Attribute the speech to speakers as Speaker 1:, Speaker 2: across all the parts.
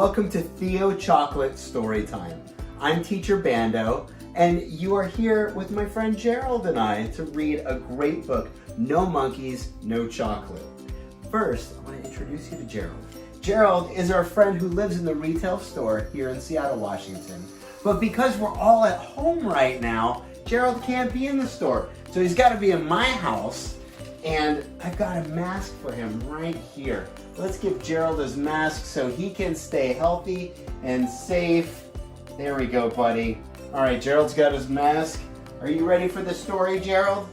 Speaker 1: welcome to Theo Chocolate Storytime. I'm teacher Bando, and you are here with my friend Gerald and I to read a great book, No Monkeys, No Chocolate. First, I want to introduce you to Gerald. Gerald is our friend who lives in the retail store here in Seattle, Washington. But because we're all at home right now, Gerald can't be in the store. So he's got to be in my house, and I've got a mask for him right here. Let's give Gerald his mask so he can stay healthy and safe. There we go, buddy. All right, Gerald's got his mask. Are you ready for the story, Gerald?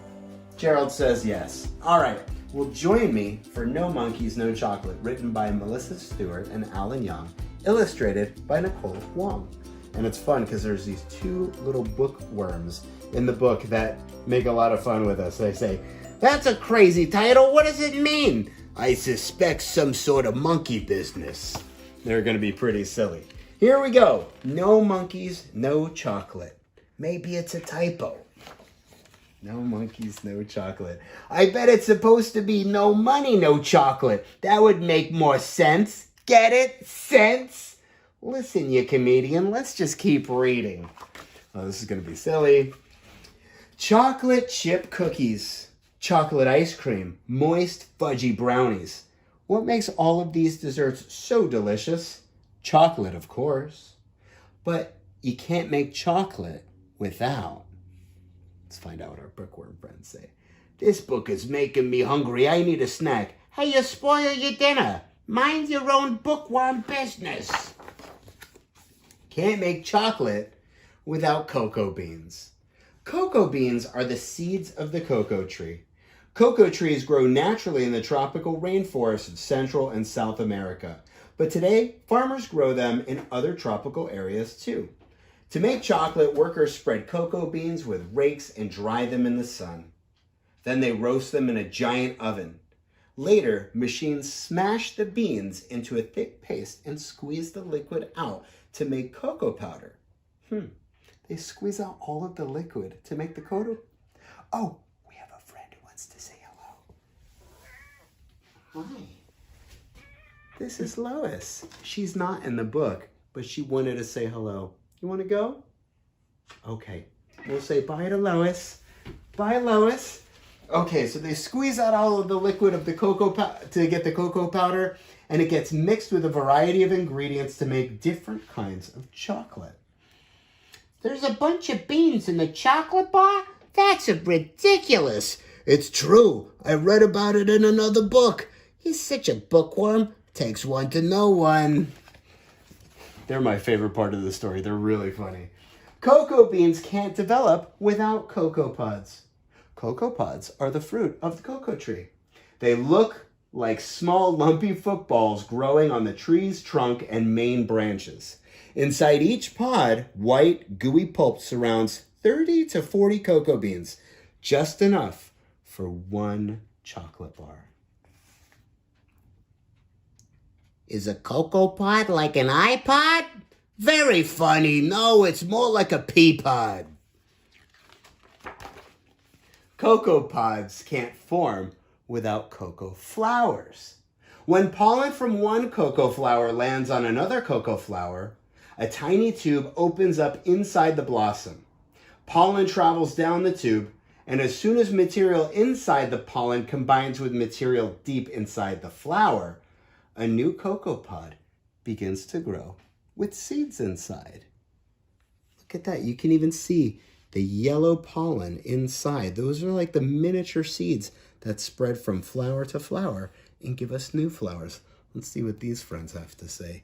Speaker 1: Gerald says yes. All right, well, join me for No Monkeys, No Chocolate, written by Melissa Stewart and Alan Young, illustrated by Nicole Wong. And it's fun because there's these two little bookworms in the book that make a lot of fun with us. They say, "That's a crazy title. What does it mean?" "I suspect some sort of monkey business." They're going to be pretty silly. Here we go. No monkeys, no chocolate. Maybe it's a typo. No monkeys, no chocolate. I bet it's supposed to be no money, no chocolate. That would make more sense. Get it? Sense? Listen, you comedian, let's just keep reading. Oh, this is going to be silly. Chocolate chip cookies. Chocolate ice cream, moist fudgy brownies. What makes all of these desserts so delicious? Chocolate, of course. But you can't make chocolate without. Let's find out what our bookworm friends say. "This book is making me hungry. I need a snack." "Hey, you spoil your dinner. Mind your own bookworm business." Can't make chocolate without cocoa beans. Cocoa beans are the seeds of the cocoa tree. Cocoa trees grow naturally in the tropical rainforests of Central and South America. But today, farmers grow them in other tropical areas too. To make chocolate, workers spread cocoa beans with rakes and dry them in the sun. Then they roast them in a giant oven. Later, machines smash the beans into a thick paste and squeeze the liquid out to make cocoa powder. They squeeze out all of the liquid to make the cocoa. Oh, we have a friend who wants to say hello. Hi. This is Lois. She's not in the book, but she wanted to say hello. You want to go? Okay. We'll say bye to Lois. Bye, Lois. Okay, so they squeeze out all of the liquid of the cocoa to get the cocoa powder, and it gets mixed with a variety of ingredients to make different kinds of chocolate. "There's a bunch of beans in the chocolate bar? That's ridiculous." "It's true. I read about it in another book." "He's such a bookworm. Takes one to know one." They're my favorite part of the story. They're really funny. Cocoa beans can't develop without cocoa pods. Cocoa pods are the fruit of the cocoa tree. They look like small lumpy footballs growing on the tree's trunk and main branches. Inside each pod, white, gooey pulp surrounds 30 to 40 cocoa beans, just enough for one chocolate bar. "Is a cocoa pod like an iPod?" "Very funny. No, it's more like a pea pod." Cocoa pods can't form without cocoa flowers. When pollen from one cocoa flower lands on another cocoa flower, a tiny tube opens up inside the blossom. Pollen travels down the tube, and as soon as material inside the pollen combines with material deep inside the flower, a new cocoa pod begins to grow with seeds inside. Look at that. You can even see the yellow pollen inside. Those are like the miniature seeds that spread from flower to flower and give us new flowers. Let's see what these friends have to say.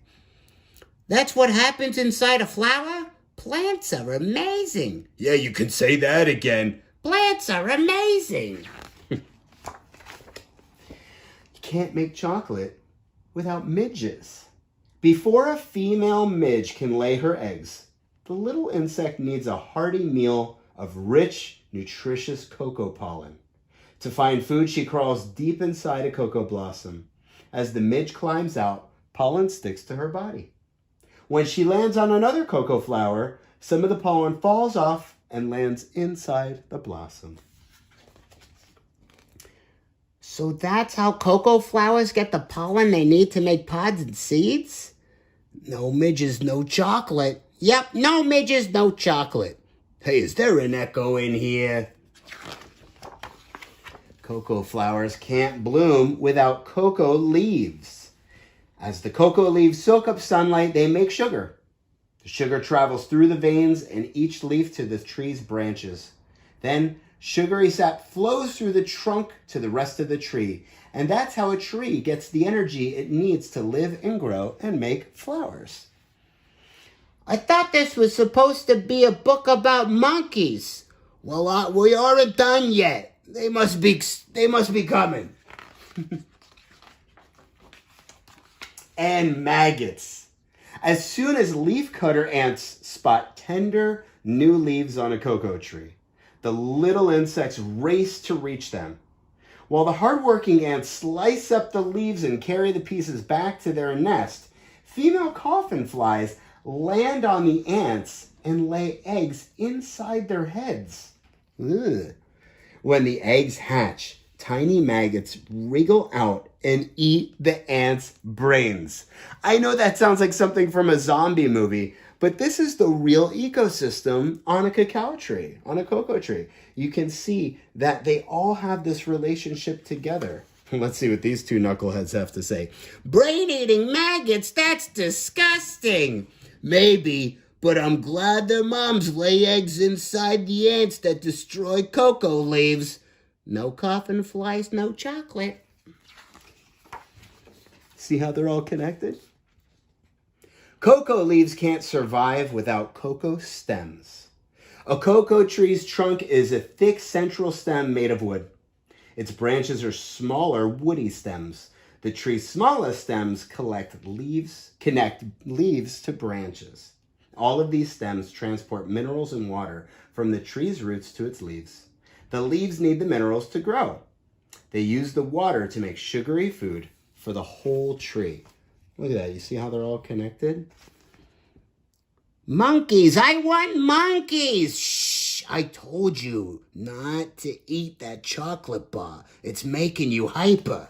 Speaker 1: "That's what happens inside a flower? Plants are amazing." "Yeah, you can say that again." "Plants are amazing." You can't make chocolate without midges. Before a female midge can lay her eggs, the little insect needs a hearty meal of rich, nutritious cocoa pollen. To find food, she crawls deep inside a cocoa blossom. As the midge climbs out, pollen sticks to her body. When she lands on another cocoa flower, some of the pollen falls off and lands inside the blossom. "So that's how cocoa flowers get the pollen they need to make pods and seeds?" No midges, no chocolate. Yep, no midges, no chocolate. Hey, is there an echo in here? Cocoa flowers can't bloom without cocoa leaves. As the cocoa leaves soak up sunlight, they make sugar. The sugar travels through the veins in each leaf to the tree's branches. Then, sugary sap flows through the trunk to the rest of the tree. And that's how a tree gets the energy it needs to live and grow and make flowers. I thought this was supposed to be a book about monkeys. Well, we aren't done yet. They must be coming. And maggots. As soon as leafcutter ants spot tender new leaves on a cocoa tree, the little insects race to reach them. While the hardworking ants slice up the leaves and carry the pieces back to their nest, female coffin flies land on the ants and lay eggs inside their heads. Ugh. When the eggs hatch, tiny maggots wriggle out and eat the ants' brains. I know that sounds like something from a zombie movie, but this is the real ecosystem on a cacao tree, on a cocoa tree. You can see that they all have this relationship together. Let's see what these two knuckleheads have to say. Brain-eating maggots, that's disgusting. Maybe, but I'm glad their moms lay eggs inside the ants that destroy cocoa leaves. No coffin flies, no chocolate. See how they're all connected? Cocoa leaves can't survive without cocoa stems. A cocoa tree's trunk is a thick central stem made of wood. Its branches are smaller, woody stems. The tree's smallest stems connect leaves to branches. All of these stems transport minerals and water from the tree's roots to its leaves. The leaves need the minerals to grow. They use the water to make sugary food for the whole tree. Look at that. You see how they're all connected? Monkeys! I want monkeys! Shh! I told you not to eat that chocolate bar. It's making you hyper.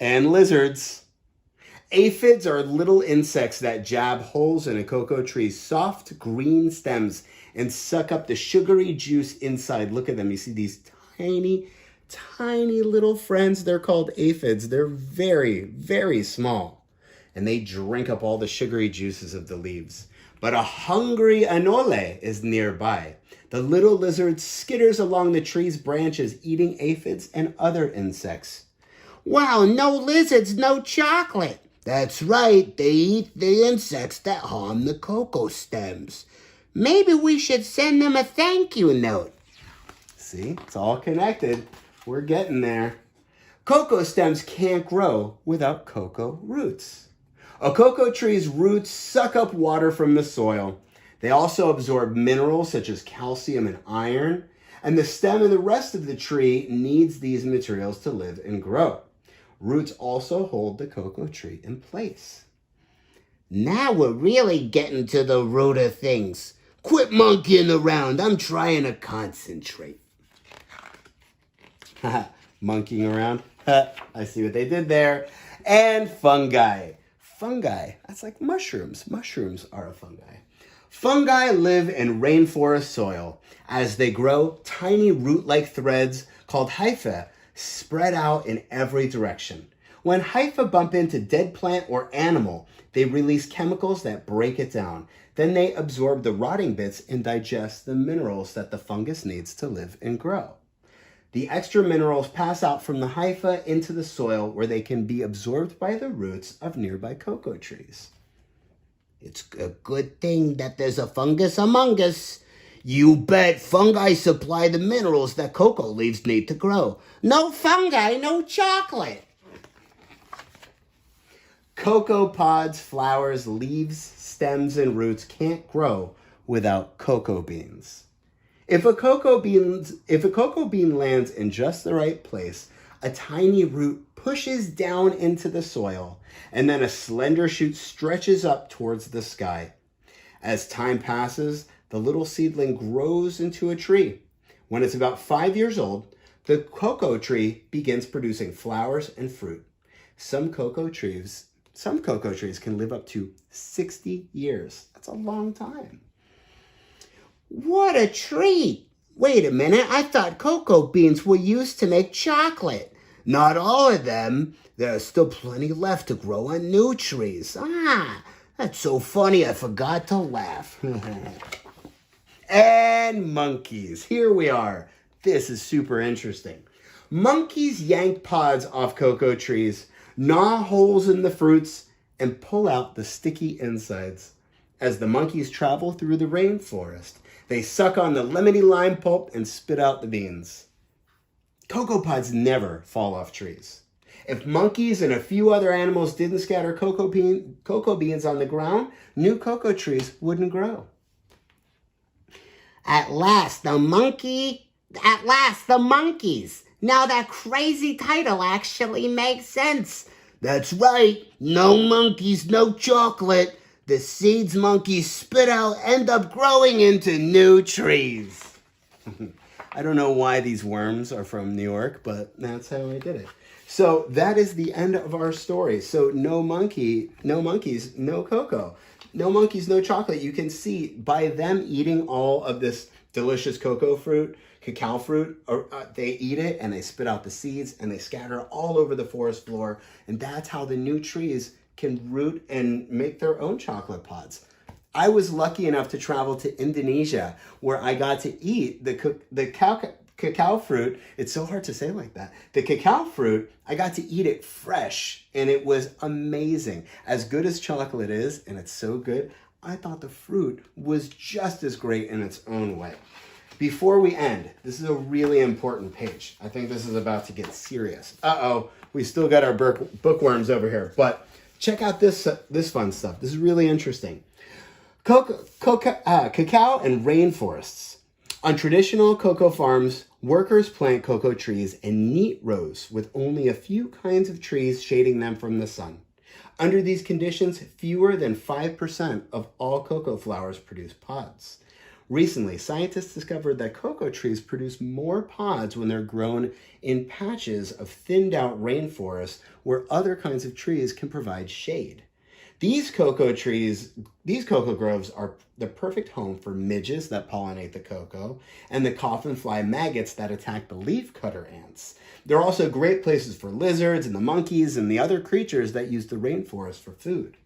Speaker 1: And lizards. Aphids are little insects that jab holes in a cocoa tree's soft green stems and suck up the sugary juice inside. Look at them. You see these tiny, tiny little friends. They're called aphids. They're very, very small. And they drink up all the sugary juices of the leaves. But a hungry anole is nearby. The little lizard skitters along the tree's branches, eating aphids and other insects. Wow, no lizards, no chocolate. That's right, they eat the insects that harm the cocoa stems. Maybe we should send them a thank you note. See, it's all connected. We're getting there. Cocoa stems can't grow without cocoa roots. A cocoa tree's roots suck up water from the soil. They also absorb minerals such as calcium and iron, and the stem and the rest of the tree needs these materials to live and grow. Roots also hold the cocoa tree in place. Now we're really getting to the root of things. Quit monkeying around. I'm trying to concentrate. Monkeying around. I see what they did there. And fungi. Fungi, that's like mushrooms. Mushrooms are a fungi. Fungi live in rainforest soil. As they grow, tiny root-like threads called hyphae spread out in every direction. When hyphae bump into dead plant or animal, they release chemicals that break it down. Then they absorb the rotting bits and digest the minerals that the fungus needs to live and grow. The extra minerals pass out from the hyphae into the soil where they can be absorbed by the roots of nearby cocoa trees. It's a good thing that there's a fungus among us. You bet fungi supply the minerals that cocoa leaves need to grow. No fungi, no chocolate. Cocoa pods, flowers, leaves, stems, and roots can't grow without cocoa beans. If a cocoa bean lands in just the right place, a tiny root pushes down into the soil, and then a slender shoot stretches up towards the sky. As time passes, the little seedling grows into a tree. When it's about 5 years old, the cocoa tree begins producing flowers and fruit. Some cocoa trees Some cocoa trees can live up to 60 years. That's a long time.
Speaker 2: What a treat! Wait a minute, I thought cocoa beans were used to make chocolate. Not all of them. There's still plenty left to grow on new trees. That's so funny I forgot to laugh.
Speaker 1: And monkeys. Here we are. This is super interesting. Monkeys yank pods off cocoa trees, gnaw holes in the fruits, and pull out the sticky insides. As the monkeys travel through the rainforest, they suck on the lemony lime pulp and spit out the beans. Cocoa pods never fall off trees. If monkeys and a few other animals didn't scatter cocoa beans on the ground, new cocoa trees wouldn't grow.
Speaker 2: At last, the monkeys. Now that crazy title actually makes sense. That's right. No monkeys, no chocolate. The seeds monkeys spit out end up growing into new trees.
Speaker 1: I don't know why these worms are from New York, but that's how I did it. So that is the end of our story. So no monkeys, no cocoa. No monkeys, no chocolate. You can see by them eating all of this delicious cacao fruit, they eat it and they spit out the seeds and they scatter all over the forest floor. And that's how the new trees can root and make their own chocolate pods. I was lucky enough to travel to Indonesia where I got to eat the cacao fruit. It's so hard to say like that. The cacao fruit, I got to eat it fresh and it was amazing. As good as chocolate is, and it's so good, I thought the fruit was just as great in its own way. Before we end, this is a really important page. I think this is about to get serious. We still got our bookworms over here, but check out this fun stuff. This is really interesting. Cacao and rainforests. On traditional cocoa farms, workers plant cocoa trees in neat rows with only a few kinds of trees shading them from the sun. Under these conditions, fewer than 5% of all cocoa flowers produce pods. Recently, scientists discovered that cocoa trees produce more pods when they're grown in patches of thinned out rainforests where other kinds of trees can provide shade. These cocoa groves are the perfect home for midges that pollinate the cocoa and the coffin fly maggots that attack the leafcutter ants. They're also great places for lizards and the monkeys and the other creatures that use the rainforest for food.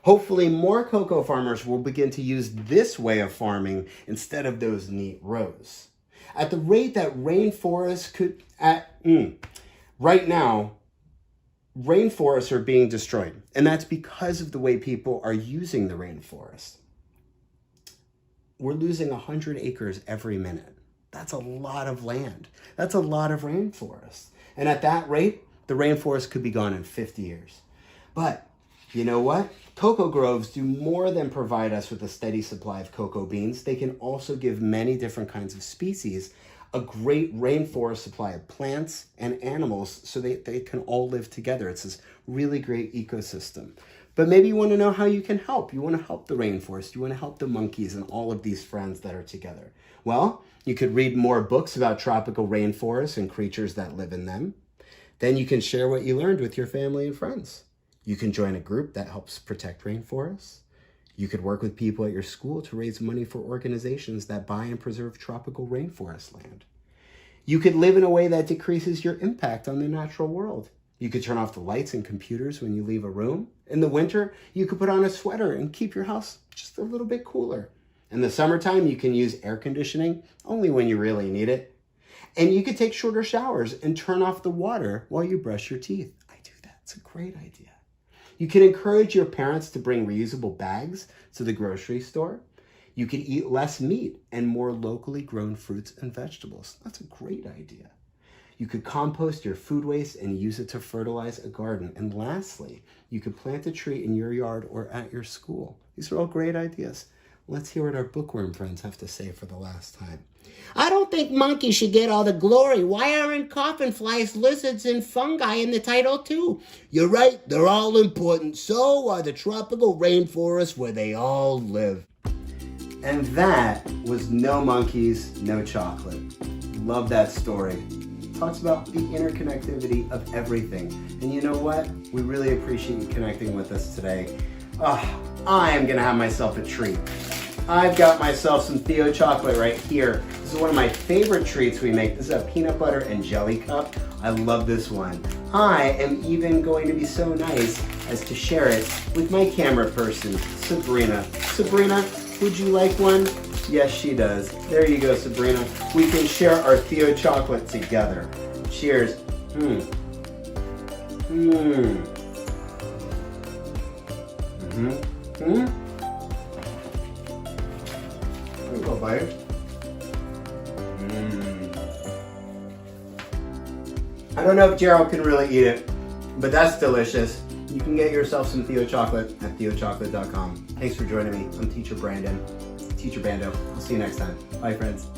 Speaker 1: Hopefully, more cocoa farmers will begin to use this way of farming instead of those neat rows. At the rate that right now, rainforests are being destroyed, and that's because of the way people are using the rainforest. We're losing 100 acres every minute. That's a lot of land. That's a lot of rainforest. And at that rate, the rainforest could be gone in 50 years. But you know what? Cocoa groves do more than provide us with a steady supply of cocoa beans. They can also give many different kinds of species a great rainforest supply of plants and animals so they can all live together. It's this really great ecosystem. But maybe you want to know how you can help. You want to help the rainforest. You want to help the monkeys and all of these friends that are together. Well, you could read more books about tropical rainforests and creatures that live in them. Then you can share what you learned with your family and friends. You can join a group that helps protect rainforests. You could work with people at your school to raise money for organizations that buy and preserve tropical rainforest land. You could live in a way that decreases your impact on the natural world. You could turn off the lights and computers when you leave a room. In the winter, you could put on a sweater and keep your house just a little bit cooler. In the summertime, you can use air conditioning only when you really need it. And you could take shorter showers and turn off the water while you brush your teeth. I do that. It's a great idea. You can encourage your parents to bring reusable bags to the grocery store. You can eat less meat and more locally grown fruits and vegetables. That's a great idea. You could compost your food waste and use it to fertilize a garden. And lastly, you could plant a tree in your yard or at your school. These are all great ideas. Let's hear what our bookworm friends have to say for the last time.
Speaker 2: I don't think monkeys should get all the glory. Why aren't coffin flies, lizards, and fungi in the title too? You're right, they're all important. So are the tropical rainforests where they all live.
Speaker 1: And that was No Monkeys, No Chocolate. Love that story. talks about the interconnectivity of everything. And you know what? We really appreciate you connecting with us today. I am gonna have myself a treat. I've got myself some Theo chocolate right here. This is one of my favorite treats we make. This is a peanut butter and jelly cup. I love this one. I am even going to be so nice as to share it with my camera person, Sabrina. Sabrina, would you like one? Yes, she does. There you go, Sabrina. We can share our Theo chocolate together. Cheers. There you go, bite. I don't know if Gerald can really eat it, but that's delicious. You can get yourself some Theo chocolate at theochocolate.com. Thanks for joining me. I'm Teacher Bando. I'll see you next time. Bye, friends.